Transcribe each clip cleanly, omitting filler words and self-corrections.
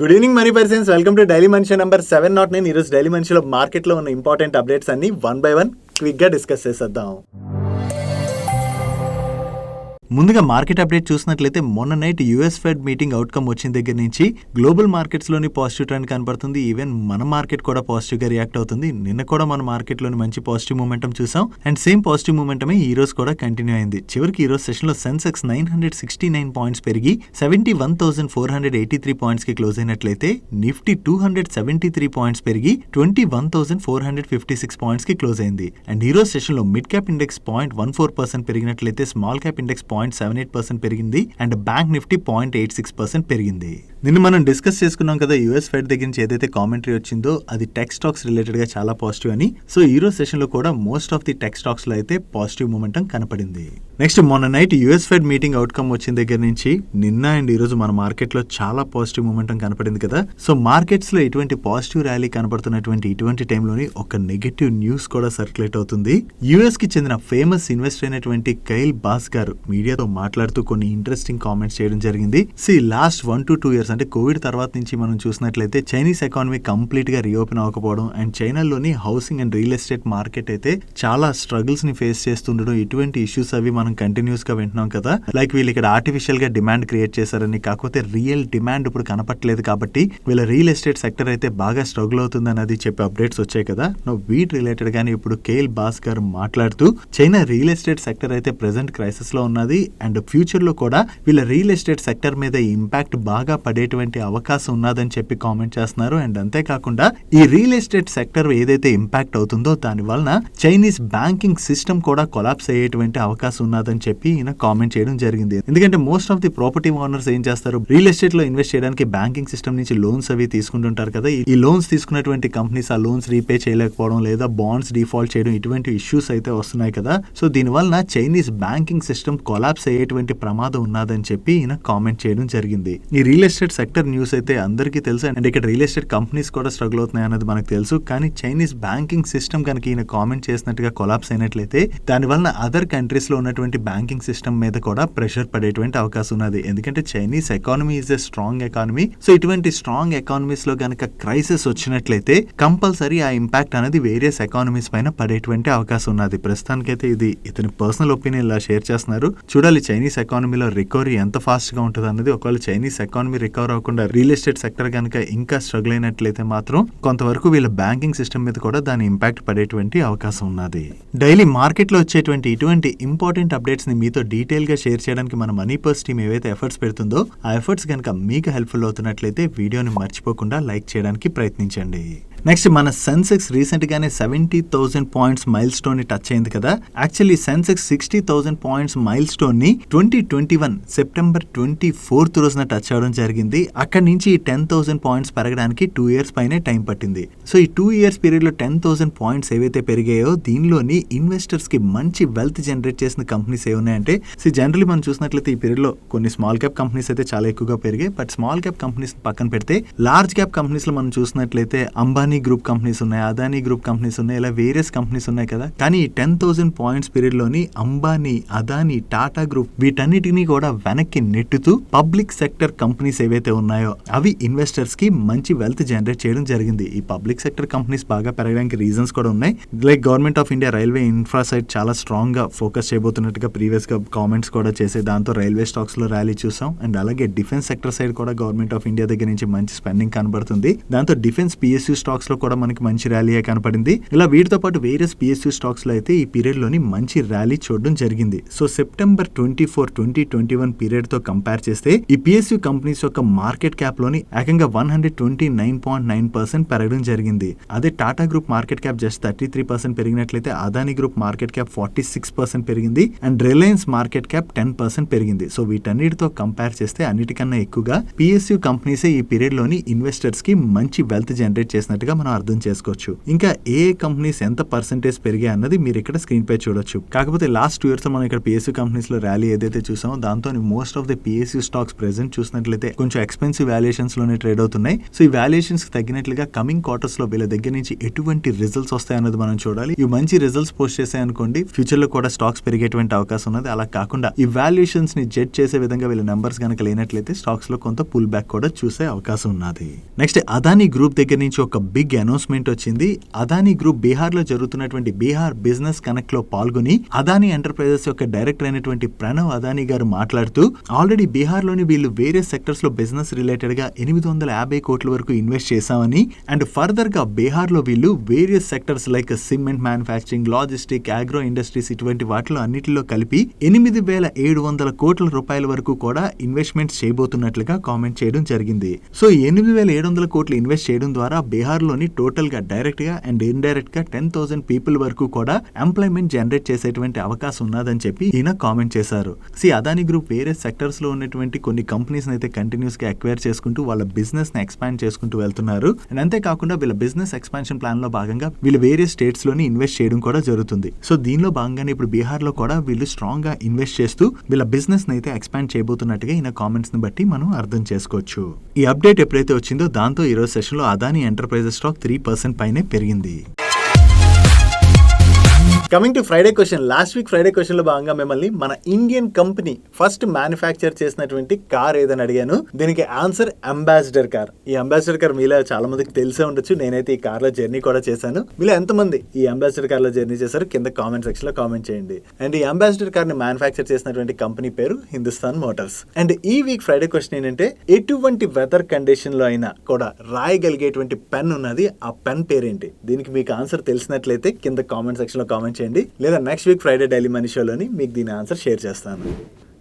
Good evening money persons, welcome to daily మనిషి number 709. ఈరోజు daily మనిషిలో మార్కెట్లో ఉన్న ఇంపార్టెంట్ అప్డేట్స్ అన్ని వన్ బై వన్ క్విక్గా డిస్కస్ చేసేద్దాం. ముందుగా మార్కెట్ అప్డేట్ చూసినట్లయితే మొన్న night US fed meeting outcome వచ్చిన దగ్గర నుంచి గ్లోబల్ మార్కెట్స్లోని పాజిటివ్ ట్రెండ్ కనపడుతుంది. ఈవెన్ మన మార్కెట్ కూడా పాజిటివ్గా రియాక్ట్ అవుతుంది. నిన్న కూడా మన మార్కెట్లోని మంచి పాజిటివ్ మూమెంటం చూసాం అండ్ సేమ్ పాజిటివ్ మూమెంటమే ఈ రోజు కూడా కంటిన్యూ అయింది. చివరికి ఈ రోజు సెషన్లో సెన్సెక్స్ 969 పాయింట్స్ పెరిగి 71,483 పాయింట్స్కి క్లోజ్ అయినట్లయితే నిఫ్టీ 273 పాయింట్స్ పెరిగి 21,456 పాయింట్స్కి క్లోజ్ అయింది. అండ్ ఈ రోజు సెషన్లో మిడ్ క్యాప్ ఇండెక్స్ 0.14% పెరిగినట్లయితే స్మాల్ క్యాప్ ఇండెక్స్ 0.78% పెరిగింది అండ్ బ్యాంక్ నిఫ్టీ 0.86% పెరిగింది. నిన్న మనం డిస్కస్ చేసుకున్నాం కదా, యూఎస్ ఫెడ్ దగ్గర నుంచి ఏదైతే కామెంటరీ వచ్చిందో అది టెక్ స్టాక్స్ రిలేటెడ్ గా చాలా పాజిటివ్ అని. సో ఈ రోజు సెషన్ లో కూడా most of the tech stocks లో అయితే పాజిటివ్ మూమెంటం కనపడింది. నెక్స్ట్ మొన్న night US fed meeting outcome వచ్చిన దగ్గర నుంచి నిన్న అండ్ ఈ రోజు మన మార్కెట్ లో చాలా పాజిటివ్ మూమెంటం కనపడింది కదా. సో మార్కెట్స్ లో ఎటువంటి పాజిటివ్ ర్యాలీ కనపడుతున్నటువంటి ఇటువంటి టైంలోని ఒక నెగటివ్ న్యూస్ కూడా సర్క్యులేట్ అవుతుంది. యూఎస్ కి చెందిన ఫేమస్ ఇన్వెస్టర్ అయినటువంటి కైల్ బాస్ గారు మీడియాతో మాట్లాడుతూ కొన్ని ఇంట్రెస్టింగ్ కామెంట్స్ చేయడం జరిగింది. లాస్ట్ 1 to 2 years అంటే కోవిడ్ తర్వాత నుంచి మనం చూసినట్లయితే చైనీస్ ఎకానమీ కంప్లీట్ గా రీఓపెన్ అవ్వకపోవడం అండ్ చైనాలోని housing and real estate market అయితే చాలా స్ట్రగుల్స్ ని ఫేస్ చేస్తుండడం, ఇటువంటి ఇష్యూస్ అవి మనం కంటిన్యూస్ గా వింటున్నాం కదా. లైక్ వీళ్ళు ఇక్కడ ఆర్టిఫిషియల్ గా డిమాండ్ క్రియేట్ చేశారని, కాకపోతే రియల్ డిమాండ్ ఇప్పుడు కనపట్లేదు కాబట్టి వీళ్ళ రియల్ ఎస్టేట్ సెక్టర్ అయితే బాగా స్ట్రగుల్ అవుతుందని అది చెప్పే అప్డేట్స్ వచ్చాయి కదా. వీటి రిలేటెడ్ గానీ ఇప్పుడు కేఎల్ బాస్ గారు మాట్లాడుతూ చైనా రియల్ ఎస్టేట్ సెక్టర్ అయితే ప్రెసెంట్ క్రైసిస్ లో ఉన్నది అండ్ ఫ్యూచర్ లో కూడా వీళ్ళ రియల్ ఎస్టేట్ సెక్టర్ మీద ఇంపాక్ట్ బాగా పడేటువంటి అవకాశం ఉన్నదని చెప్పి కామెంట్ చేస్తున్నారు. అండ్ అంతేకాకుండా ఈ రియల్ ఎస్టేట్ సెక్టర్ ఏదైతే ఇంపాక్ట్ అవుతుందో దాని వలన చైనీస్ బ్యాంకింగ్ సిస్టమ్ కూడా కొలాప్స్ అయ్యేటువంటి అవకాశం ఉన్నదని చెప్పి ఈయన కామెంట్ చేయడం జరిగింది. ఎందుకంటే most of the property owners ఏం చేస్తారు, రియల్ ఎస్టేట్ లో ఇన్వెస్ట్ చేయడానికి బ్యాంకింగ్ సిస్టమ్ నుంచి లోన్స్ అవి తీసుకుంటుంటారు కదా. ఈ లోన్స్ తీసుకున్నటువంటి కంపెనీస్ ఆ లోన్స్ రీపే చేయలేకపోవడం లేదా బాండ్స్ డిఫాల్ట్ చేయడం, ఇటువంటి ఇష్యూస్ అయితే వస్తున్నాయి కదా. సో దీని వలన చైనీస్ బ్యాంకింగ్ సిస్టమ్ కొలాప్స్ అయ్యేటువంటి ప్రమాదం ఉన్నదని చెప్పి ఈయన కామెంట్ చేయడం జరిగింది. ఈ రియల్ ఎస్టేట్ సెక్టర్ న్యూస్ అయితే అందరికీ తెలుసు అండ్ ఇక్కడ రియల్ ఎస్టేట్ కంపెనీస్ కూడా స్ట్రగుల్ అవుతున్నాయి అన్నది మనకు తెలుసు. కానీ చైనీస్ బ్యాంకింగ్ సిస్టమ్ కనుక ఈయన కామెంట్ చేసినట్టుగా కొలాప్స్ అయినట్లయితే దాని వలన అదర్ కంట్రీస్ లో ఉన్నటువంటి బ్యాంకింగ్ సిస్టమ్ మీద కూడా ప్రెషర్ పడేటువంటి అవకాశం ఉన్నది. ఎందుకంటే Chinese economy is a strong economy. So ఇటువంటి స్ట్రాంగ్ ఎకానమీస్ లో గనక క్రైసిస్ వచ్చినట్లయితే కంపల్సరీ ఆ ఇంపాక్ట్ అనేది వేరియస్ ఎకానమీస్ పైన పడేటువంటి అవకాశం ఉన్నది. ప్రస్తుతానికైతే ఇది ఇతని పర్సనల్ ఒపీనియన్ ఇలా షేర్ చేస్తున్నారు. చూడాలి చైనీస్ ఎకానమీలో రికవరీ ఎంత ఫాస్ట్ గా ఉంటుంది అన్నది. ఒకవేళ చైనీస్ ఎకానమీ రికవర్ అవ్వకుండా రియల్ ఎస్టేట్ సెక్టర్ కనుక ఇంకా స్ట్రగుల్ అయినట్లయితే మాత్రం కొంతవరకు వీళ్ళ బ్యాంకింగ్ సిస్టమ్ మీద కూడా దాని ఇంపాక్ట్ పడేటువంటి అవకాశం ఉన్నది. డైలీ మార్కెట్ లో వచ్చేటువంటి ఇటువంటి ఇంపార్టెంట్ అప్డేట్స్ ని మీతో డీటెయిల్ గా షేర్ చేయడానికి మన మనీ పర్స్ టీమ్ ఏవైతే ఎఫర్ట్స్ పెడుతుందో ఆ ఎఫర్ట్స్ కనుక మీకు హెల్ప్ఫుల్ అవుతున్నట్లయితే వీడియోని మర్చిపోకుండా లైక్ చేయడానికి ప్రయత్నించండి. నెక్స్ట్ మన సెన్సెక్స్ రీసెంట్ గానే 70,000 పాయింట్స్ మైల్ స్టోన్ ని టచ్ అయింది కదా. Actually Sensex 60,000 points mile stone ని 2021 సెప్టెంబర్ 24th రోజున టచ్ అవడం జరిగింది. అక్కడి నుంచి 10,000 పాయింట్స్ పెరగడానికి 2 years పైనే టైం పట్టింది. సో ఈ 2 years పీరియడ్ లో 10,000 పాయింట్స్ ఏవైతే పెరిగాయో దీనిలోని ఇన్వెస్టర్స్ కి మంచి వెల్త్ జనరేట్ చేసిన కంపెనీస్ ఏ ఉన్నాయంటే జనరల్లీ మనం చూసినట్లయితే ఈ పీరియడ్ లో కొన్ని స్మాల్ క్యాప్ కంపెనీస్ అయితే చాలా ఎక్కువగా పెరిగాయి. బట్ స్మాల్ క్యాప్ కంపెనీస్ పక్కన పెడితే లార్జ్ క్యాప్ కంపెనీస్ లో మనం చూసినట్లయితే అంబానీ గ్రూప్ కంపెనీస్ ఉన్నాయి, అదానీ గ్రూప్ కంపెనీస్ ఉన్నాయి, ఇలా వేరియస్ కంపెనీస్ ఉన్నాయి కదా. కానీ 10,000 పాయింట్స్ పీరియడ్ లోని అంబానీ, అదానీ, టాటా గ్రూప్ వీటన్నిటినీ కూడా వెనక్కి నెట్టుతూ పబ్లిక్ సెక్టర్ కంపెనీస్ ఏవైతే ఉన్నాయో అవి ఇన్వెస్టర్స్ కి మంచి వెల్త్ జనరేట్ చేయడం జరిగింది. ఈ పబ్లిక్ సెక్టర్ కంపెనీస్ బాగా పెరగడానికి రీజన్స్ కూడా ఉన్నాయి. Like government of India railway infra side చాలా స్ట్రాంగ్ గా ఫోకస్ చేయబోతున్నట్టుగా ప్రీవియస్ గా కామెంట్స్ కూడా చేసే, దాంతో రైల్వే స్టాక్స్ లో ర్యాలీ చూసాం. అండ్ అలాగే డిఫెన్స్ సెక్టర్ సైడ్ కూడా గవర్నమెంట్ ఆఫ్ ఇండియా దగ్గర నుంచి మంచి స్పెండింగ్ కనబడుతుంది. దాంతో డిఫెన్స్ పిఎస్యూ స్టాక్స్ లో కూడా మనకి మంచి ర్యాలీ కనపడింది. ఇలా వీటితో పాటు వేరియస్ పిఎస్యూ స్టాక్స్ లో అయితే ఈ పీరియడ్ లోని మంచి ర్యాలీ చూడడం జరిగింది. సో సెప్టెంబర్ 24, 2021 పీరియడ్ తో కంపేర్ చేస్తే ఈ పిఎస్యూ కంపెనీస్ యొక్క మార్కెట్ క్యాప్ లోని ఏకంగా 129.9% పెరగడం జరిగింది. అదే Tata group market cap just 33% పెరిగినట్లయితే అదానీ గ్రూప్ మార్కెట్ క్యాప్ 46% పెరిగింది అండ్ రిలయన్స్ మార్కెట్ క్యాప్ 10% పెరిగింది. సో వీటన్నిటితో కంపేర్ చేస్తే అన్నిటికన్నా ఎక్కువగా పిఎస్యూ కంపెనీసే ఈ పీరియడ్ లోని ఇన్వెస్టర్స్ కి మంచి వెల్త్ జనరేట్ చేసినట్టుగా ఉన్నట్లుగా మనం అర్థం చేసుకోవచ్చు. ఇంకా ఏ కంపెనీస్ ఎంత పర్సెంటేజ్ పెరిగాయి అన్నది మీరు ఇక్కడ స్క్రీన్ పై చూడొచ్చు. కాకపోతే లాస్ట్ 2 years లో మనం ఇక్కడ PSU కంపెనీస్ లో ర్యాలీ ఏదైతే చూసామో దాంతో most of the PSU stocks present చూసినట్లయితే కొంచెం ఎక్స్పెన్సివ్ వాల్యుయేషన్స్ లోనే ట్రేడ్ అవుతున్నాయి. సో ఈ వాల్యుయేషన్స్ తగ్గినట్లుగా కమింగ్ క్వార్టర్స్ లో వీళ్ళ దగ్గర నుంచి ఎటువంటి రిజల్ట్స్ వస్తాయన్నది మనం చూడాలి. ఈ మంచి రిజల్ట్స్ పోస్ట్ చేసాయనుకోండి ఫ్యూచర్ లో కూడా స్టాక్స్ పెరిగేటువంటి అవకాశం ఉన్నది. అలా కాకుండా ఈ వాల్యుయేషన్స్ ని జడ్జ్ చేసే విధంగా వీళ్ళ నెంబర్స్ కనుక లేనట్లయితే స్టాక్స్ లో కొంత పుల్ బ్యాక్ కూడా చూసే అవకాశం ఉన్నది. నెక్స్ట్ అదానీ గ్రూప్ దగ్గర నుంచి ఒక బిగ్ అనౌన్స్మెంట్ వచ్చింది. అదానీ గ్రూప్ బీహార్ లో జరుగుతున్నటువంటి బీహార్ బిజినెస్ కనెక్ట్ లో పాల్గొని అదానీ ఎంటర్ప్రైజెస్ యొక్క డైరెక్టర్ అయినటువంటి ప్రణవ్ అదానీ గారు మాట్లాడుతూ ఆల్రెడీ బీహార్ లోని వీళ్ళు వేరే సెక్టర్స్ లో బిజినెస్ రిలేటెడ్ గా 850 కోట్ల వరకు ఇన్వెస్ట్ చేశామని అండ్ ఫర్దర్ గా బీహార్ లో వీళ్ళు various sectors like cement manufacturing, logistic, agro industries ఇటువంటి వాటిలో అన్నిటిలో కలిపి 8,700 కోట్ల రూపాయల వరకు కూడా ఇన్వెస్ట్మెంట్ చేయబోతున్నట్లుగా కామెంట్ చేయడం జరిగింది. సో 8,700 కోట్లు ఇన్వెస్ట్ చేయడం ద్వారా బీహార్ లోని టోటల్ గా డైరెక్ట్ గా అండ్ ఇండైరెక్ట్ గా 10,000 పీపుల్ వరకు కూడా ఎంప్లాయ్మెంట్ జనరేట్ చేసేటువంటి అవకాశం ఉన్నదని చెప్పి ఈయన కామెంట్ చేశారు. అదానీ గ్రూప్ వేరే సెక్టర్స్ లో ఉన్నటువంటి కొన్ని కంపెనీస్ అయితే కంటిన్యూస్ గా అక్వైర్ చేసుకుంటూ వాళ్ళ బిజినెస్ ని ఎక్స్పాండ్ చేసుకుంటూ వెళ్తున్నారు. అండ్ అంతేకాకుండా వీళ్ళ బిజినెస్ ఎక్స్పాన్షన్ ప్లాన్ లో భాగంగా వీళ్ళు వేరే స్టేట్స్ లోని ఇన్వెస్ట్ చేయడం కూడా జరుగుతుంది. సో దీనిలో భాగంగానే ఇప్పుడు బీహార్ లో కూడా వీళ్ళు స్ట్రాంగ్ గా ఇన్వెస్ట్ చేస్తూ వీళ్ళ బిజినెస్ ని అయితే ఎక్స్పాండ్ చేయబోతున్నట్టుగా ఈయన కామెంట్స్ ని బట్టి మనం అర్థం చేసుకోవచ్చు. ఈ అప్డేట్ ఎప్పుడైతే వచ్చిందో దాంతో ఈ రోజు సెషన్ లో అదానీ ఎంటర్ప్రైజెస్ స్టాక్ 3% పైనే పెరిగింది. Coming to Friday question. Last week Friday question లో భాగంగా మిమ్మల్ని మన ఇండియన్ కంపెనీ ఫస్ట్ మ్యానుఫ్యాక్చర్ చేసినటువంటి కార్ ఏదని అడిగాను. దీనికి ఆన్సర్ అంబాసిడర్ కార్. ఈ అంబాసిడర్ కార్ మీలో చాలా మందికి తెలిసే ఉండొచ్చు. నేనైతే ఈ కార్ లో జర్నీ కూడా చేశాను. మీలో ఎంతమంది ఈ అంబాసిడర్ కార్ లో జర్నీ చేశారు కింద కామెంట్ సెక్షన్ లో కామెంట్ చేయండి. అండ్ ఈ అంబాసిడర్ కార్ ని మ్యానుఫ్యాక్చర్ చేసినటువంటి కంపెనీ పేరు హిందుస్థాన్ మోటార్స్. అండ్ ఈ వీక్ ఫ్రైడే క్వశ్చన్ ఏంటంటే ఎటువంటి వెదర్ కండిషన్ లో అయినా కూడా రాయగలిగేటువంటి పెన్ ఉన్నది. ఆ పెన్ పేరేంటి? దీనికి మీకు ఆన్సర్ తెలిసినట్లయితే కింద కామెంట్ సెక్షన్ లో కామెంట్ చేయండి. లేదా next week Friday daily money షోలోని మీకు దీని ఆన్సర్ షేర్ చేస్తాను.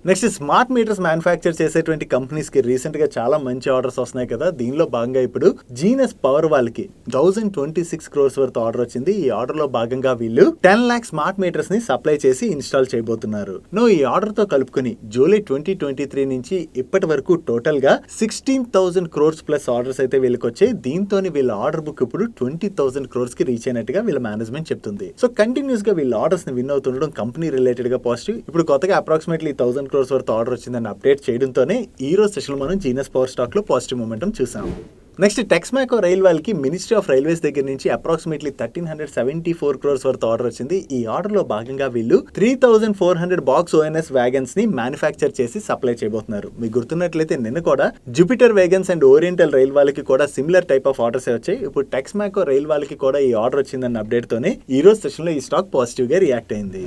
నెక్స్ట్ స్మార్ట్ మీటర్స్ మ్యానుఫ్యాక్చర్ చేసేటువంటి కంపెనీస్ కి రీసెంట్ గా చాలా మంచి ఆర్డర్స్ వస్తున్నాయి కదా. దీనిలో భాగంగా ఇప్పుడు జీనస్ పవర్ వాళ్ళకి 1026 crores వర్త్ ఆర్డర్ వచ్చింది. ఈ ఆర్డర్ లో భాగంగా వీళ్ళు 10 lakh స్మార్ట్ మీటర్స్ ని సప్లై చేసి ఇన్స్టాల్ చేయబోతున్నారు. ఈ ఆర్డర్ తో కలుపుకొని జూలై 2023 నుంచి ఇప్పటి వరకు టోటల్ గా 16,000 crores ప్లస్ ఆర్డర్స్ అయితే వీళ్ళకి వచ్చాయి. దీంతో వీళ్ళ ఆర్డర్ బుక్ ఇప్పుడు 20,000 crores కి రీచ్ అయినట్టుగా వీళ్ళ మేనేజ్మెంట్ చెప్తుంది. సో కంటిన్యూస్ గా వీళ్ళ ఆర్డర్స్ ని విన్ అవుతుండడం కంపెనీ రిలేటెడ్ గా పాజిటివ్. ఇప్పుడు కొత్తగా అప్రాక్సిమేట్లీ 1,000 crores వర్త్ ఆర్డర్ వచ్చిందని అప్డేట్ చేయడంతోనే ఈ రోజు సెషన్ మనం జీనస్ పవర్ స్టాక్ లో పాజిటివ్ మొమెంటం చూసాం. నెక్స్ట్ టెక్స్మాకో రైల్ వాళ్ళకి మినిస్ట్రీ ఆఫ్ రైల్వేస్ దగ్గర నుంచి అప్రాక్సిమేట్లీ 1,374 crores వర్త్ ఆర్డర్ వచ్చింది. ఈ ఆర్డర్ లో భాగంగా వీళ్ళు 3,400 బాక్స్ ONS వ్యాగన్స్ ని మ్యానుఫ్యాక్చర్ చేసి సప్లై చేయబోతున్నారు. మీకు గుర్తున్నట్లయితే నిన్న కూడా Jupiter wagons and oriental rail వాళ్ళకి కూడా సిమిలర్ టైప్ ఆఫ్ ఆర్డర్స్ వచ్చాయి. ఇప్పుడు టెక్స్మాకో రైల్ వాళ్ళకి కూడా ఈ ఆర్డర్ వచ్చిందన్న అప్డేట్ తోనే ఈ రోజు సెషన్ లో ఈ స్టాక్ పాజిటివ్ గా రియాక్ట్ అయింది.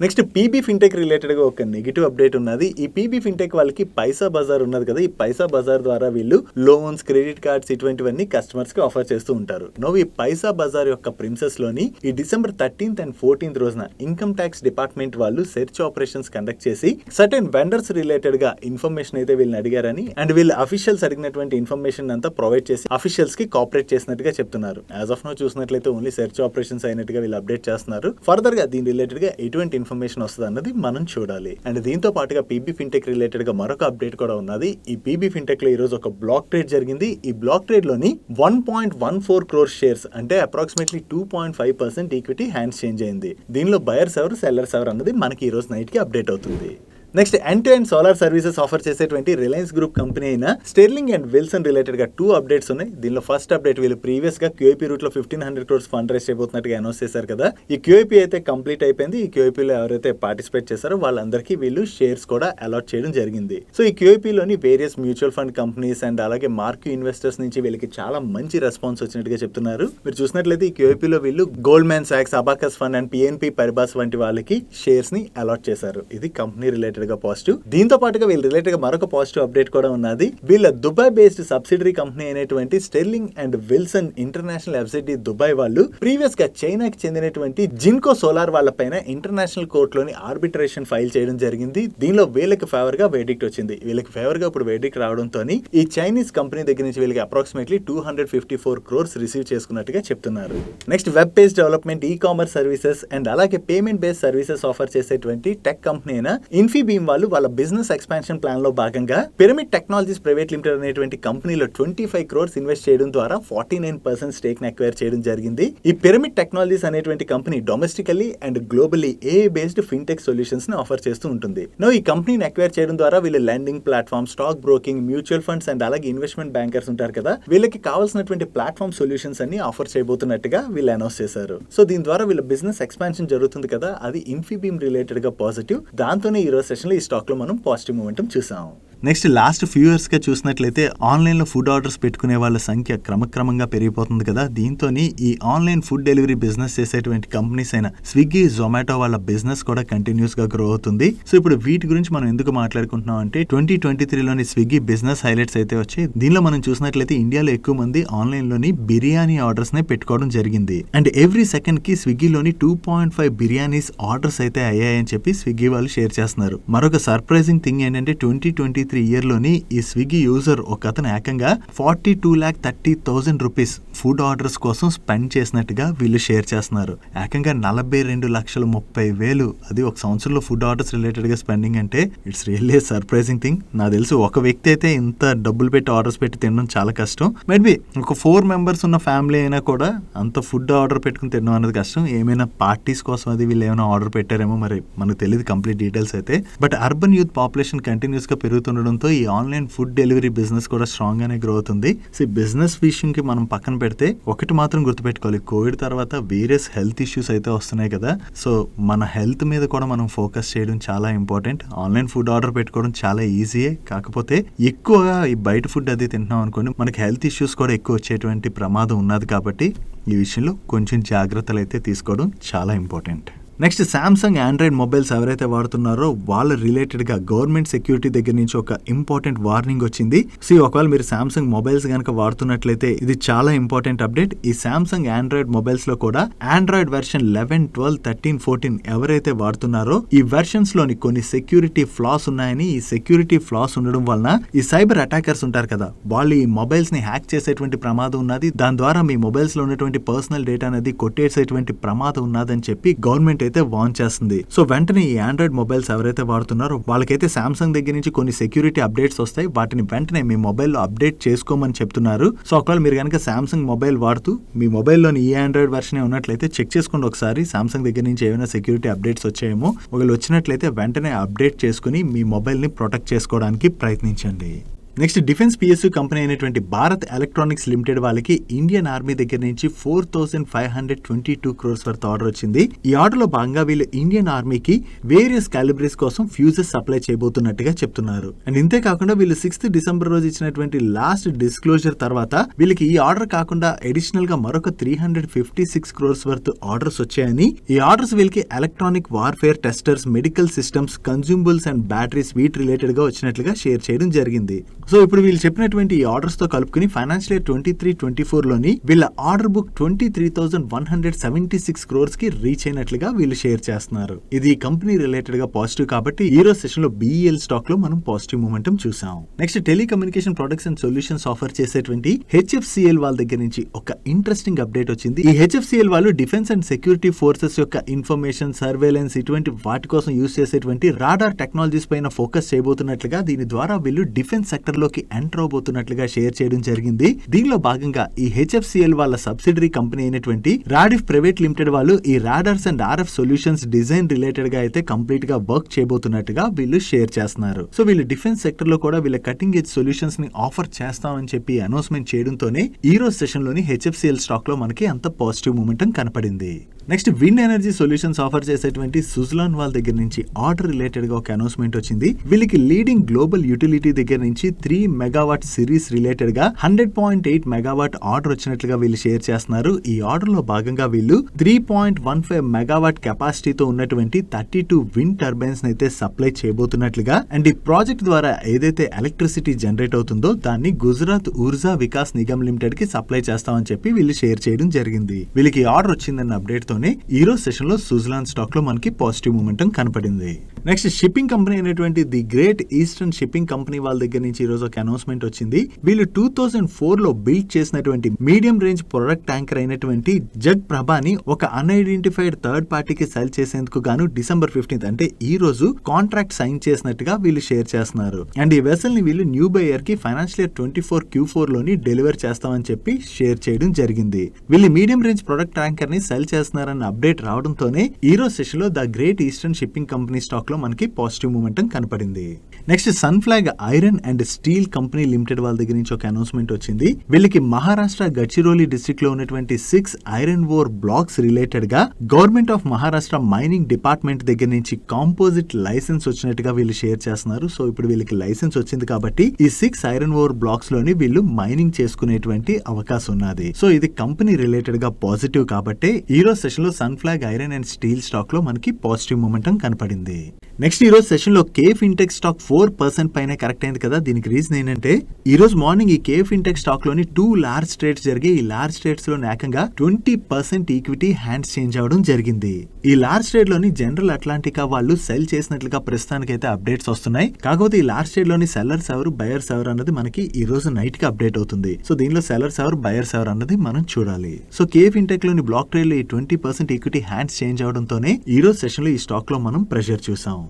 నెక్స్ట్ పీబీ ఫిన్టెక్ రిలేటెడ్ గా ఒక నెగిటివ్ అప్డేట్ ఉన్నది. ఈ పీబీ ఫిన్టెక్ వాళ్ళకి పైసా బజార్ ఉన్నది కదా. ఈ పైసా బజార్ ద్వారా వీళ్ళు లోన్స్, క్రెడిట్ కార్డ్స్ ఇటువంటివన్నీ కస్టమర్స్ కి ఆఫర్ చేస్తూ ఉంటారు. ఈ పైసా బజార్ యొక్క ప్రిన్సెస్ లోని ఈ December 13th and 14th రోజున ఇన్కమ్ ట్యాక్స్ డిపార్ట్మెంట్ వాళ్ళు సెర్చ్ ఆపరేషన్స్ కండక్ట్ చేసి సర్టెన్ వెండర్స్ రిలేటెడ్ గా ఇన్ఫర్మేషన్ అయితే వీళ్ళని అడిగారని అండ్ వీళ్ళు అఫీషియల్స్ అడిగినటువంటి ఇన్ఫర్మేషన్ అంతా ప్రొవైడ్ చేసి అఫీషియల్స్ కి కోఆపరేట్ చేసినట్టుగా చెప్తున్నారు. యాజ్ ఆఫ్ నో చూసినట్లయితే ఓన్లీ సెర్చ్ ఆపరేషన్స్ అయినట్టుగా వీళ్ళు అప్డేట్ చేస్తున్నారు. ఫర్దర్ గా దీని రిలేటెడ్ గా ఎటువంటి ఇన్ఫర్మేషన్ వస్తుంది అన్నది మనం చూడాలి. అండ్ దీంతో పాటుగా పీబీ ఫిన్టెక్ రిలేటెడ్ గా మరొక అప్డేట్ కూడా ఉన్నది. ఈ పీబీ ఫిన్టెక్ లో ఈ రోజు ఒక బ్లాక్ ట్రేడ్ జరిగింది. ఈ బ్లాక్ ట్రేడ్ లోని 1.14 crore షేర్స్ అంటే అప్రాక్సిమేట్లీ 2.5% ఈక్విటీ హ్యాండ్స్ చేంజ్ అయింది. దీనిలో బయర్స్ ఎవరు, సెల్లర్స్ ఎవరు అన్నది మనకి ఈ రోజు నైట్ కి అప్డేట్ అవుతుంది. Next end to end solar services offer చేసేటువంటి రిలయన్స్ గ్రూప్ కంపెనీ అయిన స్టెర్లింగ్ అండ్ విల్సన్ రిలేటెడ్ గా 2 అప్డేట్స్ ఉన్నాయి. దీనిలో ఫస్ట్ అప్డేట్ వీళ్ళు ప్రీవియస్ గా QIP రూట్ లో 1,500 crores ఫండ్ రైజ్ చేయబోతున్నట్టుగా అనౌన్స్ చేశారు కదా. ఈ QIP అయితే కంప్లీట్ అయిపోయింది. ఈ QIP లో ఎవరైతే పార్టిసిపేట్ చేశారో వాళ్ళందరికీ వీళ్ళు షేర్స్ కూడా అలాట్ చేయడం జరిగింది. సో ఈ QIP లోని various mutual fund companies and అలాగే మార్క్యూ ఇన్వెస్టర్స్ నుంచి వీళ్ళకి చాలా మంచి రెస్పాన్స్ వచ్చినట్టుగా చెప్తున్నారు. మీరు చూసినట్లయితే ఈ QIP లో వీళ్ళు Goldman socks, abacus fund and PNP పరిబాస్ వంటి వాళ్ళకి షేర్స్ ని అలాట్ చేశారు. ఇది కంపెనీ రిలేటెడ్ గా పాజిటివ్. దీంతో పాటుగా వీళ్ళ రిలేటెడ్ గా మరొక పాజిటివ్ అప్డేట్ కూడా ఉన్నది. వీళ్ళ దుబాయ్ బేస్డ్ సబ్సిడరీ కంపెనీ అయినటువంటి sterling and Wilson international ఎఫ్సిటీ Dubai వాళ్ళు ప్రీవియస్ గా చైనాకి చెందినటువంటి జిన్కో సోలార్ వాళ్ళ పైన ఇంటర్నేషనల్ కోర్ట్ లోని ఆర్బిట్రేషన్ ఫైల్ చేయడం జరిగింది. దీనిలో వీళ్ళకి ఫేవర్ గా వెర్డిక్ట్ వచ్చింది. వీళ్ళకి ఫేవర్ గా ఇప్పుడు వెర్డిక్ట్ రావడంతో ఈ చైనీస్ కంపెనీ దగ్గర నుంచి వీళ్ళకి అప్రాక్సిమేట్లీ 254 crores రిసీవ్ చేసుకున్నట్టుగా చెప్తున్నారు. Next web based development, e commerce services and అలాగే పేమెంట్ బేస్డ్ సర్వీసెస్ ఆఫర్ చేసేటువంటి టెక్ కంపెనీ అయిన ఇన్ఫీ ఇన్ఫీబీమ్ వాళ్ళు వాళ్ళ బిజినెస్ ఎక్స్పాన్షన్ ప్లాన్ లో భాగంగా పిరమిడ్ టెక్నాలజీస్ ప్రైవేట్ లిమిటెడ్ అనేటువంటి కంపెనీలో 25 crores ఇన్వెస్ట్ చేయడం ద్వారా 49% స్టేక్ ని అక్వైర్ చేయడం జరిగింది. ఈ పిరమిడ్ టెక్నాలజీస్ అనేటువంటి company domestically and globally AI based fintech solutions ని ఆఫర్ చేస్తూ ఉంటుంది. ఈ కంపెనీని అక్వైర్ చేయడం ద్వారా వీళ్ళు lending platform, stock broking, mutual funds and అలాగే ఇన్వెస్ట్మెంట్ బ్యాంకర్స్ ఉంటారు కదా, వీళ్ళకి కావాల్సినటువంటి ప్లాట్ఫామ్ సొల్యూషన్స్ అన్ని ఆఫర్ చేయబోతున్నట్టుగా వీళ్ళు అనౌన్స్ చేశారు. సో దీని ద్వారా వీళ్ళ బిజినెస్ ఎక్స్పాన్షన్ జరుగుతుంది కదా, అది ఇన్ఫీబీమ్ రిలేటెడ్ గా పాజిటివ్. దాంతోనే ఈ రోజు సెషన్ లో ఈ స్టాక్ లో మనం పాజిటివ్ మూమెంటం చూసాం. నెక్స్ట్ లాస్ట్ ఫ్యూ ఇయర్స్ గా చూసినట్లయితే ఆన్లైన్ లో ఫుడ్ ఆర్డర్స్ పెట్టుకునే వాళ్ళ సంఖ్య క్రమక్రమంగా పెరిగిపోతుంది కదా, దీంతో ఈ ఆన్లైన్ ఫుడ్ డెలివరీ బిజినెస్ చేసేటువంటి కంపెనీస్ అయిన స్విగ్గీ, జొమాటో వాళ్ళ బిజినెస్ కూడా కంటిన్యూస్ గా గ్రో అవుతుంది. సో ఇప్పుడు వీటి గురించి మనం ఎందుకు మాట్లాడుకుంటున్నాం అంటే 2023లోని స్విగ్గీ బిజినెస్ హైలైట్స్ అయితే వచ్చాయి. దీనిలో మనం చూసినట్లయితే ఇండియాలో ఎక్కువ మంది ఆన్లైన్ లోని బిర్యానీ ఆర్డర్స్ నే పెట్టుకోవడం జరిగింది. అండ్ ఎవ్రీ సెకండ్ కి స్విగ్గీలోని 2.5 బిర్యానీస్ ఆర్డర్స్ అయితే అయ్యాయని చెప్పి స్విగ్గీ వాళ్ళు షేర్ చేస్తున్నారు. మరొక సర్ప్రైజింగ్ థింగ్ ఏంటంటే 2023 ఇయర్ లోని ఈ స్విగ్గీ యూజర్ ఒక అతను ఏకంగా 42,30,000 రూపీస్ ఫుడ్ ఆర్డర్స్ కోసం స్పెండ్ చేసినట్టుగా వీళ్ళు షేర్ చేస్తున్నారు. ఏకంగా 42,30,000 అది ఒక సంవత్సరంలో ఫుడ్ ఆర్డర్స్ రిలేటెడ్ గా స్పెండింగ్ అంటే ఇట్స్ రియల్లీ సర్ప్రైజింగ్ థింగ్. నాకు తెలుసు ఒక వ్యక్తి అయితే ఇంత డబ్బులు పెట్టి ఆర్డర్స్ పెట్టి తినడం చాలా కష్టం. మేబీ ఒక 4 మెంబర్స్ ఉన్న ఫ్యామిలీ అయినా కూడా అంత ఫుడ్ ఆర్డర్ పెట్టుకుని తినడం అనేది కష్టం. ఏమైనా పార్టీస్ కోసం అది వీళ్ళు ఏమైనా ఆర్డర్ పెట్టారేమో మరి మనకు తెలియదు కంప్లీట్ డీటెయిల్స్ అయితే. But urban youth population continuous గా పెరుగుతుండడంతో ఈ ఆన్లైన్ ఫుడ్ డెలివరీ బిజినెస్ కూడా స్ట్రాంగ్ గానే గ్రో అవుతుంది. సో బిజినెస్ విషయంకి మనం పక్కన పెడితే ఒకటి మాత్రం గుర్తుపెట్టుకోవాలి, కోవిడ్ తర్వాత వేరియస్ హెల్త్ ఇష్యూస్ అయితే వస్తున్నాయి కదా, సో మన హెల్త్ మీద కూడా మనం ఫోకస్ చేయడం చాలా ఇంపార్టెంట్. ఆన్లైన్ ఫుడ్ ఆర్డర్ పెట్టుకోవడం చాలా ఈజీయే, కాకపోతే ఎక్కువగా ఈ బయట ఫుడ్ అది తింటున్నాం అనుకోండి మనకి హెల్త్ ఇష్యూస్ కూడా ఎక్కువ వచ్చేటువంటి ప్రమాదం ఉన్నది. కాబట్టి ఈ విషయంలో కొంచెం జాగ్రత్తలు అయితే తీసుకోవడం చాలా important. Next Samsung Android mobiles ఎవరైతే వాడుతున్నారో వాళ్ళ రిలేటెడ్ గా గవర్నమెంట్ సెక్యూరిటీ దగ్గర నుంచి ఒక ఇంపార్టెంట్ వార్నింగ్ వచ్చింది. సో ఒకవేళ మీరు సామ్సంగ్ మొబైల్స్ కనుక వాడుతున్నట్లయితే ఇది చాలా ఇంపార్టెంట్ అప్డేట్. ఈ సామ్సంగ్ ఆండ్రాయిడ్ మొబైల్స్ లో కూడా ఆండ్రాయిడ్ వెర్షన్ 11, 12, 13, 14 ఎవరైతే వాడుతున్నారో ఈ వెర్షన్స్ లోని కొన్ని సెక్యూరిటీ ఫ్లాస్ ఉన్నాయని, ఈ సెక్యూరిటీ ఫ్లాస్ ఉండడం వలన ఈ సైబర్ అటాకర్స్ ఉంటారు కదా, వాళ్ళు ఈ మొబైల్స్ ని హ్యాక్ చేసేటువంటి ప్రమాదం ఉన్నది. దాని ద్వారా మీ మొబైల్స్ లో ఉన్నటువంటి పర్సనల్ డేటా అనేది కొట్టేసేటువంటి ప్రమాదం ఉన్నదని చెప్పి గవర్నమెంట్ అయితే వార్న్ చేస్తుంది. సో వెంటనే ఈ ఆండ్రాయిడ్ మొబైల్స్ ఎవరైతే వాడుతున్నారో వాళ్ళకైతే సామ్సంగ్ దగ్గర నుంచి కొన్ని సెక్యూరిటీ అప్డేట్స్ వస్తాయి. వాటిని వెంటనే మీ మొబైల్లో అప్డేట్ చేసుకోమని చెప్తున్నారు. సో ఒకవేళ మీరు కనుక సామ్సంగ్ మొబైల్ వాడుతూ మీ మొబైల్లోని ఈ ఆండ్రాయిడ్ వర్షన్ ఉన్నట్లయితే చెక్ చేసుకోండి ఒకసారి, సామ్సంగ్ దగ్గర నుంచి ఏమైనా సెక్యూరిటీ అప్డేట్స్ వచ్చాయేమో. ఒకవేళ వచ్చినట్లయితే వెంటనే అప్డేట్ చేసుకుని మీ మొబైల్ ని ప్రొటెక్ట్ చేసుకోవడానికి ప్రయత్నించండి. నెక్స్ట్ డిఫెన్స్ PSU కంపెనీ అయినటువంటి భారత్ ఎలక్ట్రానిక్స్ లిమిటెడ్ వాళ్ళకి ఇండియన్ ఆర్మీ దగ్గర నుంచి 4,522 crores వర్త్ ఆర్డర్ వచ్చింది. ఈ ఆర్డర్ లో భాగంగా వీళ్ళు ఇండియన్ ఆర్మీకి వేరియస్ క్యాలిబరీస్ కోసం ఫ్యూజెస్ సప్లై చేయబోతున్నట్టుగా చెప్తున్నారు. అండ్ ఇంతే కాకుండా వీళ్ళు 6th డిసెంబర్ రోజు ఇచ్చినటువంటి లాస్ట్ డిస్క్లోజర్ తర్వాత వీళ్ళకి ఈ ఆర్డర్ కాకుండా అడిషనల్ గా మరొక 356 crores వర్త్ ఆర్డర్స్ వచ్చాయని, ఈ ఆర్డర్స్ వీళ్ళకి electronic warfare testers, medical systems, consumables and batteries వీటి రిలేటెడ్ గా వచ్చినట్లుగా షేర్ చేయడం జరిగింది. సో ఇప్పుడు వీళ్ళు చెప్పినటువంటి ఈ ఆర్డర్స్ తో కలుపుకుని ఫైనాన్షియల్ ఇయర్ 23-24 లోని వీళ్ళ ఆర్డర్ బుక్ 23,176 crores కి రీచ్ అయినట్లుగా వీళ్ళు షేర్ చేస్తున్నారు. ఇది కంపెనీ రిలేటెడ్ గా పాజిటివ్ కాబట్టి ఈ రోజు సెషన్ లో BEL స్టాక్ లో మనం పాజిటివ్ మూమెంటం చూసాం. Next telecommunication products and solutions offer చేసేటువంటి HFCL వాళ్ళ దగ్గర నుంచి ఒక ఇంట్రెస్టింగ్ అప్డేట్ వచ్చింది. ఈ HFCL వాళ్ళు డిఫెన్స్ అండ్ సెక్యూరిటీ ఫోర్సెస్ యొక్క ఇన్ఫర్మేషన్, సర్వేలెన్స్ ఇటువంటి వాటి కోసం యూజ్ చేసేటువంటి రాడార్ టెక్నాలజీస్ పైన ఫోకస్ చేయబోతున్నట్లుగా, దీని ద్వారా వీళ్ళు డిఫెన్స్ సెక్టర్ లోకి ఎంటర్ అవబోతున్నట్లుగా షేర్ చేయడం జరిగింది. దీనిలో భాగంగా ఈ HFCL వాళ్ళ సబ్సిడరీ కంపెనీ అయినటువంటి రాడిఫ్ ప్రైవేట్ లిమిటెడ్ వాళ్ళు ఈ radars and RF solutions design related గా అయితే కంప్లీట్ గా వర్క్ చేయబోతున్నట్టుగా వీళ్ళు షేర్ చేస్తున్నారు. సో వీళ్ళు డిఫెన్స్ సెక్టర్ లో కూడా వీళ్ళ కటింగ్ ఎడ్జ్ సొల్యూషన్స్ ని ఆఫర్ చేస్తామని చెప్పి అనౌన్స్మెంట్ చేయడంతోనే ఈ రోజు సెషన్ లోని HFCL స్టాక్ లో మనకి అంత పాజిటివ్ మూమెంటం కనపడింది. Next wind energy solutions offer చేసేటువంటి సుజలాన్ వాళ్ళ దగ్గర నుంచి ఆర్డర్ రిలేటెడ్ గా ఒక అనౌన్స్మెంట్ వచ్చింది. వీళ్ళకి లీడింగ్ గ్లోబల్ యూటిలిటీ దగ్గర నుంచి 3 మెగావాట్ సిరీస్ రిలేటెడ్ గా 100.8 మెగావాట్ ఆర్డర్ వచ్చినట్లుగా వీళ్ళు షేర్ చేస్తున్నారు. ఈ ఆర్డర్ లో భాగంగా వీళ్ళు 3.15 మెగావాట్ కెపాసిటీతో ఉన్నటువంటి 32 విండ్ టర్బైన్స్ అయితే సప్లై చేయబోతున్నట్లుగా, అండ్ ఈ ప్రాజెక్ట్ ద్వారా ఏదైతే ఎలక్ట్రిసిటీ జనరేట్ అవుతుందో దాన్ని గుజరాత్ ఊర్జా వికాస్ నిగమ్ లిమిటెడ్ కి సప్లై చేస్తామని చెప్పి వీళ్ళు షేర్ చేయడం జరిగింది. వీళ్ళకి ఆర్డర్ వచ్చిందన్న అప్డేట్ తోనే ఈ రోజు సెషన్ లో సుజలాన్ స్టాక్ లో మనకి పాజిటివ్ మూమెంటం కనపడింది. నెక్స్ట్ షిప్పింగ్ కంపెనీ అయినటువంటి the great eastern shipping company వాళ్ళ దగ్గర నుంచి ఈ రోజు ఒక అనౌన్స్మెంట్ వచ్చింది. వీళ్ళు 2004 లో బిల్డ్ చేసినటువంటి మీడియం రేంజ్ ప్రొడక్ట్ ట్యాంకర్ అయినటువంటి జగ్ ప్రభాని ఒక అన్ఐడెంటిఫైడ్ థర్డ్ పార్టీకి సెల్ చేసేందుకు గాను December 15th అంటే ఈ రోజు కాంట్రాక్ట్ సైన్ చేసినట్టుగా వీళ్ళు షేర్ చేస్తున్నారు. అండ్ ఈ వెసల్ ని వీళ్ళు న్యూ బయర్ కి ఫైనాన్షియల్ ఇయర్ 24 Q4 లోని డెలివర్ చేస్తామని చెప్పి షేర్ చేయడం జరిగింది. వీళ్ళు మీడియం రేంజ్ ప్రొడక్ట్ ట్యాంకర్ ని సెల్ చేస్తున్నారన్న అప్డేట్ రావడంతోనే ఈ రోజు సెషన్ లో the great eastern shipping company stock లో మనకి పాజిటివ్ మూమెంటం కనపడింది. Next sun flag iron and steel company limited వాళ్ళ దగ్గర నుంచి ఒక అనౌన్స్మెంట్ వచ్చింది. వీళ్ళకి మహారాష్ట్ర గడ్చిరోలి డిస్ట్రిక్ట్ లో ఉన్నటువంటి 6 ఐరన్ ఓర్ బ్లాక్స్ రిలేటెడ్ గా government of Maharashtra mining department దగ్గర నుంచి కాంపోజిట్ లైసెన్స్ వచ్చినట్టుగా వీళ్ళు షేర్ చేస్తున్నారు. సో ఇప్పుడు వీళ్ళకి లైసెన్స్ వచ్చింది కాబట్టి ఈ 6 ఐరన్ ఓర్ బ్లాక్స్ లోని వీళ్ళు మైనింగ్ చేసుకునేటువంటి అవకాశం ఉన్నది. సో ఇది కంపెనీ రిలేటెడ్ గా పాజిటివ్ కాబట్టి ఈ రోజు సెషన్ లో sun flag iron and steel stock లో మనకి పాజిటివ్ మూమెంటం కనపడింది. నెక్స్ట్ ఈ రోజు సెషన్ లో కేఫ్ ఇంటెక్ స్టాక్ 4% పైన కరెక్ట్ అయింది కదా. దీనికి రీజన్ ఏంటంటే ఈ రోజు మార్నింగ్ ఈ కేఫ్ ఇంటెక్ స్టాక్ లోని 2 లార్జ్ ట్రేడ్స్ జరిగి ఈ లార్జ్ ట్రేడ్స్ లో ఏకంగా 20% ఈక్విటీ హ్యాండ్స్ చేంజ్ అవడం జరిగింది. ఈ లార్జ్ ట్రేడ్ లోని జనరల్ అట్లాంటికా వాళ్ళు సెల్ చేసినట్లుగా ప్రస్తుతానికి అయితే అప్డేట్స్ వస్తున్నాయి. కాకపోతే ఈ లార్జ్ ట్రేడ్ లోని సెల్లర్స్ ఎవరు బయర్స్ ఎవరు అన్నది మనకి ఈ రోజు నైట్ కి అప్డేట్ అవుతుంది. సో దీనిలో సెల్లర్స్ ఎవరు బయర్స్ ఎవరు అన్నది మనం చూడాలి. సో కేఫ్ ఇంటెక్ లోని బ్లాక్ ట్రేడ్ లో ఈ 20% ఈక్విటీ హ్యాండ్స్ చేంజ్ అవడంతోనే ఈ రోజు సెషన్ లో ఈ స్టాక్ లో మనం ప్రెషర్ చూసాం.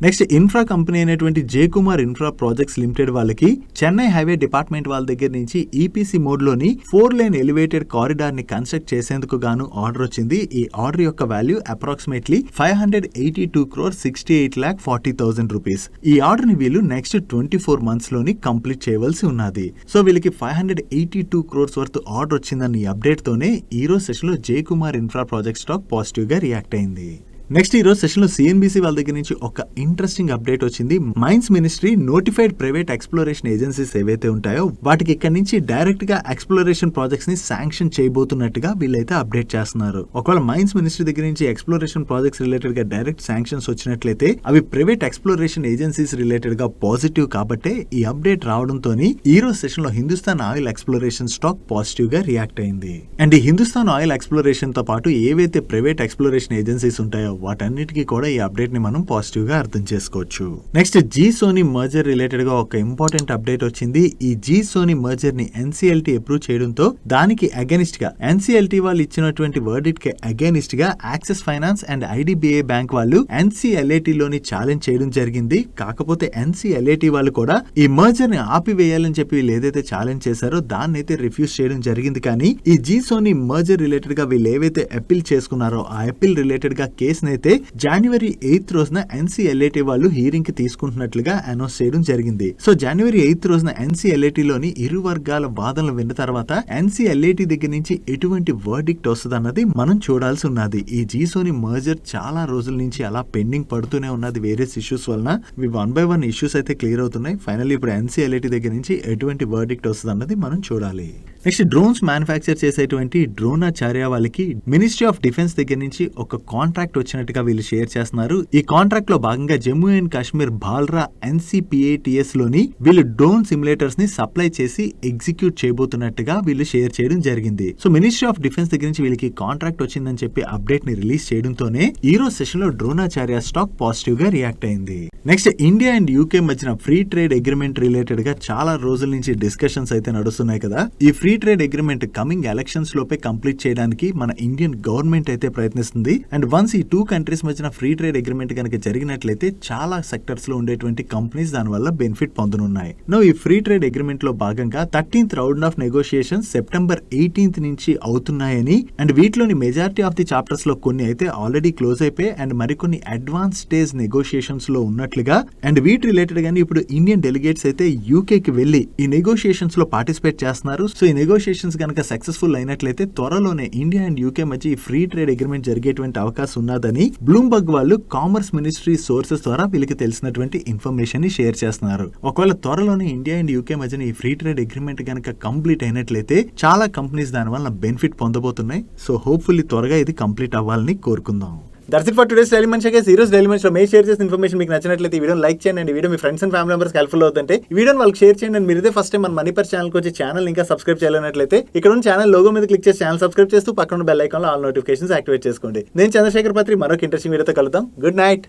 నెక్స్ట్ ఇన్ఫ్రా కంపెనీ అయినటువంటి జయకుమార్ ఇన్ఫ్రా ప్రాజెక్ట్స్ లిమిటెడ్ వాళ్ళకి చెన్నై హైవే డిపార్ట్మెంట్ వాళ్ళ దగ్గర నుంచి ఈపీసీ మోడ్ లోని 4 లేన్ ఎలివేటెడ్ కారిడార్ ని కన్స్ట్రక్ట్ చేసేందుకు గాను ఆర్డర్ వచ్చింది. ఈ ఆర్డర్ యొక్క వాల్యూ అప్రాక్సిమేట్లీ 582,68,40,000 రూపీస్. ఈ ఆర్డర్ ని వీళ్ళు నెక్స్ట్ 24 months లోని కంప్లీట్ చేయవలసి ఉన్నది. సో వీళ్ళకి 582 crores వర్త్ ఆర్డర్ వచ్చిందన్న ఈ అప్డేట్ తోనే ఈ రోజు సెషన్ లో Jayakumar infra project stock positive గా రియాక్ట్ అయింది. నెక్స్ట్ ఈ రోజు సెషన్ లో సిఎన్బిసి వాళ్ళ దగ్గర నుంచి ఒక ఇంట్రెస్టింగ్ అప్డేట్ వచ్చింది. Mines ministry notified private exploration agencies ఏవైతే ఉంటాయో వాటికి ఇక్కడ నుంచి డైరెక్ట్ గా ఎక్స్ప్లోరేషన్ ప్రాజెక్ట్స్ ని శాంక్షన్ చేయబోతున్నట్టుగా వీళ్ళైతే అప్డేట్ చేస్తున్నారు. ఒకవేళ మైన్స్ మినిస్ట్రీ దగ్గర నుంచి ఎక్స్ప్లోరేషన్ ప్రాజెక్ట్స్ రిలేటెడ్ గా డైరెక్ట్ శాంక్షన్స్ వచ్చినట్లయితే అవి ప్రైవేట్ ఎక్స్ప్లోరేషన్ ఏజెన్సీస్ రిలేటెడ్ గా పాజిటివ్ కాబట్టే ఈ అప్డేట్ రావడంతో ఈ రోజు సెషన్ లో Hindustan oil exploration stock positive గా రియాక్ట్ అయింది. అండ్ ఈ హిందుస్థాన్ ఆయిల్ ఎక్స్ప్లోరేషన్ తో పాటు ఏవైతే ప్రైవేట్ ఎక్స్ప్లోరేషన్ ఏజెన్సీస్ ఉంటాయో వాటన్నిటికీ కూడా ఈ అప్డేట్ ని మనం పాజిటివ్ గా అర్థం చేసుకోవచ్చు. Next Zee Sony merger related గా ఒక ఇంపార్టెంట్ అప్డేట్ వచ్చింది. ఈ జీ సోనీ మర్జర్ ని ఎన్సీఎల్టీ అప్రూవ్ చేయడంతో దానికి అగైనిస్ట్ గా ఎన్సీఎల్టీ వాళ్ళు ఇచ్చినటువంటి వర్డిక్ట్ కి అగైనిస్ట్ గా axis finance and IDBI bank వాళ్ళు ఎన్సీఎల్ఏటీ లోని ఛాలెంజ్ చేయడం జరిగింది. కాకపోతే ఎన్సీఎల్ఏటీ వాళ్ళు కూడా ఈ మర్జర్ ని ఆపివేయాలని చెప్పి వీళ్ళు ఏదైతే ఛాలెంజ్ చేశారో దాన్ని అయితే రిఫ్యూజ్ చేయడం జరిగింది. కానీ ఈ జీ సోనీ మర్జర్ రిలేటెడ్ గా వీళ్ళు ఏవైతే అప్పీల్ చేసుకున్నారో ఆ అప్పీల్ రిలేటెడ్ గా కేసును అయితే January 8th రోజున ఎన్సీఎల్ఏటీ వాళ్ళు హీరింగ్ కి తీసుకుంటున్నట్లుగా అనౌన్స్ చేయడం జరిగింది. సో January 8th రోజున ఎన్సీఎల్ఏటీ లోని ఇరు వర్గాల వాదనలు విన్న తర్వాత ఎన్సీఎల్ఏటీ దగ్గర నుంచి ఎటువంటి వర్డిక్ట్ వస్తుంది అన్నది మనం చూడాల్సి ఉన్నది. ఈ జీ సోనీ మర్జర్ చాలా రోజుల నుంచి అలా పెండింగ్ పడుతూనే ఉన్నది వేరియస్ ఇష్యూస్ వలన. ఇవి 1 by 1 ఇష్యూస్ అయితే క్లియర్ అవుతున్నాయి. ఫైనల్లీ ఇప్పుడు ఎన్సీఎల్ఏటీ దగ్గర నుంచి ఎటువంటి వర్డిక్ట్ వస్తుంది అన్నది మనం చూడాలి. నెక్స్ట్ డ్రోన్స్ మ్యానుఫ్యాక్చర్ చేసేటువంటి డ్రోనాచార్య వాళ్ళకి మినిస్ట్రీ ఆఫ్ డిఫెన్స్ దగ్గర నుంచి ఒక కాంట్రాక్ట్ వచ్చినట్టుగా వీళ్ళు షేర్ చేస్తున్నారు. ఈ కాంట్రాక్ట్ లో భాగంగా జమ్మూ అండ్ కాశ్మీర్ బాల్రా NCPATS లోని వీళ్ళు డ్రోన్ సిమ్యులేటర్స్ ని సప్లై చేసి ఎగ్జిక్యూట్ చేయబోతున్నట్టుగా వీళ్ళు షేర్ చేయడం జరిగింది. సో మినిస్ట్రీ ఆఫ్ డిఫెన్స్ దగ్గర నుంచి వీళ్ళకి కాంట్రాక్ట్ వచ్చిందని చెప్పి అప్డేట్ ని రిలీజ్ చేయడంతోనే ఈ రోజు సెషన్ లో డ్రోనాచార్య స్టాక్ పాజిటివ్ గా రియాక్ట్ అయింది. నెక్స్ట్ ఇండియా అండ్ యూకే మధ్యన ఫ్రీ ట్రేడ్ అగ్రిమెంట్ రిలేటెడ్ గా చాలా రోజుల నుంచి డిస్కషన్స్ అయితే నడుస్తున్నాయి కదా. ఈ free trade agreement coming elections లోపే కంప్లీట్ చేయడానికి మన ఇండియన్ గవర్నమెంట్ అయితే ప్రయత్నిస్తుంది. అండ్ వన్స్ ఈ 2 కంట్రీస్ మధ్యన ఫ్రీ ట్రేడ్ అగ్రిమెంట్ కనుక జరిగినట్లయితే చాలా సెక్టర్స్ లో ఉండేటువంటి కంపెనీస్ దాని వల్ల బెనిఫిట్ పొందనున్నాయి. నో ఈ ఫ్రీ ట్రేడ్ అగ్రిమెంట్ లో భాగంగా 13th round of negotiations September 18th నుంచి అవుతున్నాయని అండ్ వీటిలోని మెజారిటీ ఆఫ్ ది చాప్టర్స్ లో కొన్ని అయితే ఆల్రెడీ క్లోజ్ అయిపోయి అండ్ మరికొన్ని అడ్వాన్స్ స్టేజ్ నెగోషియేషన్స్ లో ఉన్నట్లుగా అండ్ వీటి రిలేటెడ్ గానీ ఇప్పుడు ఇండియన్ డెలిగేట్స్ అయితే యూకే కి వెళ్లి ఈ నెగోషియేషన్స్ లో పార్టిసిపేట్ చేస్తున్నారు. సో ఈ నెగోషియేషన్స్ కనుక సక్సెస్ఫుల్ అయినట్లయితే త్వరలోనే ఇండియా అండ్ యూకే మధ్య ఈ ఫ్రీ ట్రేడ్ అగ్రిమెంట్ జరిగేటువంటి అవకాశం ఉన్నదని బ్లూంబర్గ్ వాళ్ళు కామర్స్ మినిస్ట్రీ సోర్సెస్ ద్వారా వీళ్ళకి తెలిసినటువంటి ఇన్ఫర్మేషన్ ని షేర్ చేస్తున్నారు. ఒకవేళ త్వరలోనే ఇండియా అండ్ యూకే మధ్యన ఈ ఫ్రీ ట్రేడ్ అగ్రిమెంట్ కనుక కంప్లీట్ అయినట్లయితే చాలా కంపెనీస్ దాని వల్ల బెనిఫిట్ పొందబోతున్నాయి. సో హోప్ఫుల్లీ త్వరగా ఇది కంప్లీట్ అవ్వాలని కోరుకుందాం. That's it for today's Daily Munch. ఈరోజు డైలీ మంచ్ లో మేము షేర్ చేసిన ఇన్ఫర్మేషన్ మీకు నచ్చినట్లయితే ఈ వీడియో లైక్ చేయండి అండ్ ఈ video me friends and family members helpful అవుతుంటే ఈ వీడియోని వాళ్ళకి షేర్ చేయండి. అండ్ మీరు ఇదే ఫస్ట్ టైం మన మనీపర్ ఛానల్కి వచ్చి ఛానల్ ఇంకా సబ్స్క్రైబ్ చేయాలన్నట్లయితే ఇక్కడ ఉన్న ఛానల్ లోగో మీద క్లిక్ చేసి ఛానల్ సబ్స్క్రైబ్ చేస్తూ పక్కన బెల్ ఐకాన్ లో ఆల్ నోటిఫికేషన్స్ యాక్టివేట్ చేసుకోండి. నేను చంద్రశేఖర్ పత్రి మరొక ఇంట్రెస్టింగ్ వీడియోతో కలుద్దాం. Good night.